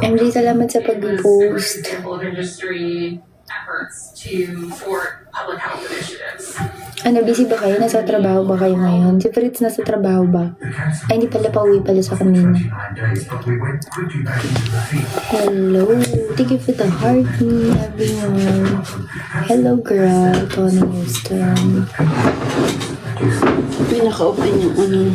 MJ, salamat sa pag-post. Ano, busy ba kayo? Nasa trabaho ba kayo ngayon? Si Fritz nasa trabaho ba? Ay, hindi pala, pauwi pala sa kanina. Hello. Thank you for the heart, everyone. Hello, girl. Tony Houston. May naka-open yung ano.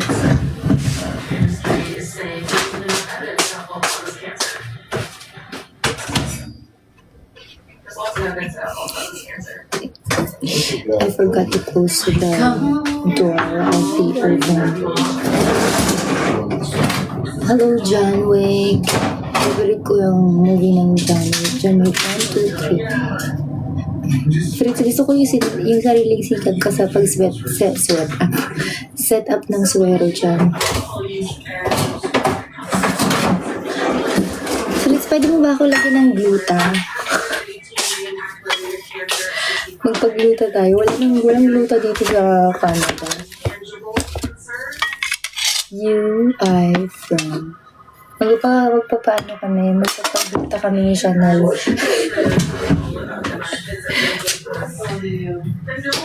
I forgot to close the door of the oven. Hello, John Wick. Favorite ko yung movie ng John Wick. John Wick 1, 2, 3. Fritz, gusto ko yung sariling sikat ka sa set up ng swero dyan. Fritz, pwede mo ba ako lagyan ng gluta? Magpagluta tayo. Walang gluta dito sa Canada. I from. Magpapaano kami. Magpapagluta kami ni Chanel.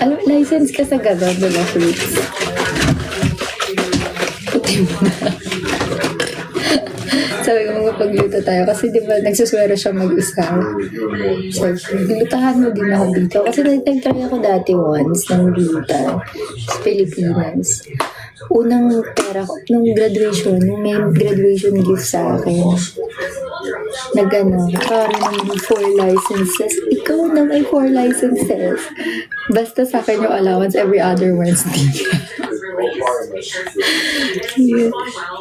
Ano, license ka sa gano'n, diba, Fritz? Puti mo na. Sabi ko, magpagluto tayo. Kasi di ba, nagsuswero siya mag-isa. So, glutahan mo din ako dito. Kasi nag-try ako dati once ng gluta sa Pilipinas. Unang pera ko, nung graduation, may graduation gift sa akin. Parang 4 licenses. Ikaw na may 4 licenses. Basta sa akin yung allowance every other Wednesday.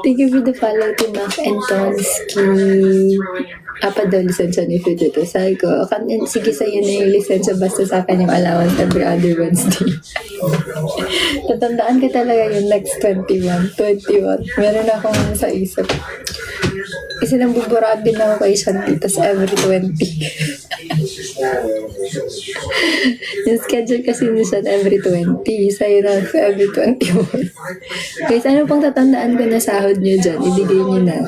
Thank you for the follow to Mac and Tonsky. Apat daw lisensya ni Fit ito. Sabi ko, sige sa'yo na yung lisensya basta sa akin yung allowance every other Wednesday. Tatandaan ka talaga yung next 21. Meron akong sa isip. Kasi nang buburaan din ako kay Shanti, tas every 20. Yung schedule kasi ni Shan every 20. Sa'yo na every 21. Guys, ano pang tatandaan ko na sahod nyo dyan? Ibigay nyo na.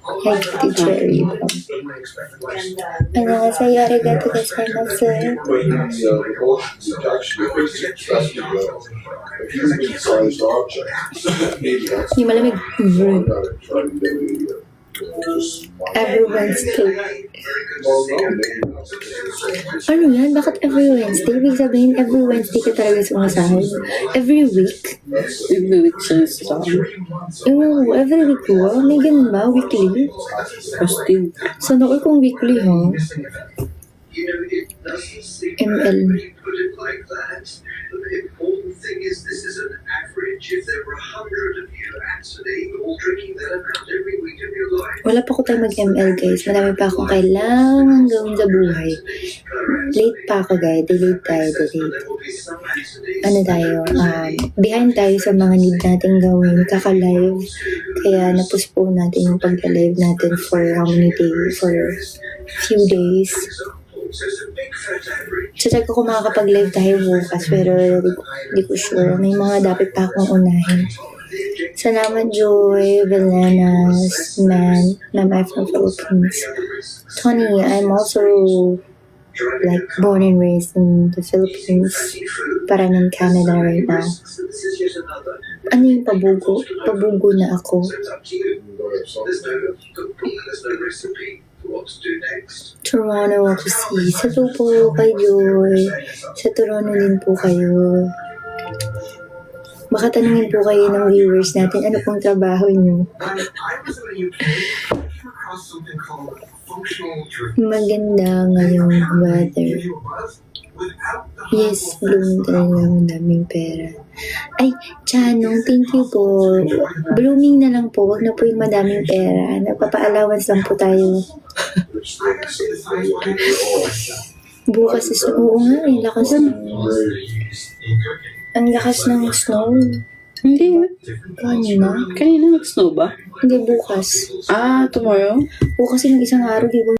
Hi, Kitty Cherry. Ano ka sa'yo? Arigato gozaimasu. Hindi malamig. Every Wednesday. Ano yan? Bakit every Wednesday? Ibig sabihin, every Wednesday ka talaga sumasahod? Every week? Every week siya sasama. Every week ko? May ganun ba? Weekly? Posting. Sana ko kung weekly, ha? ML. Wala pa ko tayo mag-ML, guys. Marami pa akong kailangan gawin sa buhay. Late pa ako, guys. Delete tayo. Ano tayo? Behind tayo sa mga need natin gawin. Kaka-live. Kaya na-postpone natin yung pag-live natin for how many days? For few days. Check ko kung makakapag-live tayo bukas, pero di ko sure. May mga dapat pa akong unahin. Salamat, Joy, Velenas, Ma'am I'm from Philippines. Tony, I'm also like born and raised in the Philippines, but I'm in Canada right now. Ano yung pabugo? Pabugo na ako. Toronto ako si. Sa po kay Joy. Sa Toronto din po kayo. Baka tanungin po kayo ng viewers natin, ano pong trabaho niyo? Maganda ngayong weather. Yes, blooming talaga ang daming pera. Ay, Chanong, thank you po. Blooming na lang po, wag na po yung madaming pera. Nagpapa-allowance lang po tayo. Bukas is, oo nga, ang lakas ng snow. Hindi. Kanina? Kanina nag-snow ba? Hindi, bukas. Tomorrow? Bukas yung isang araw, di ba?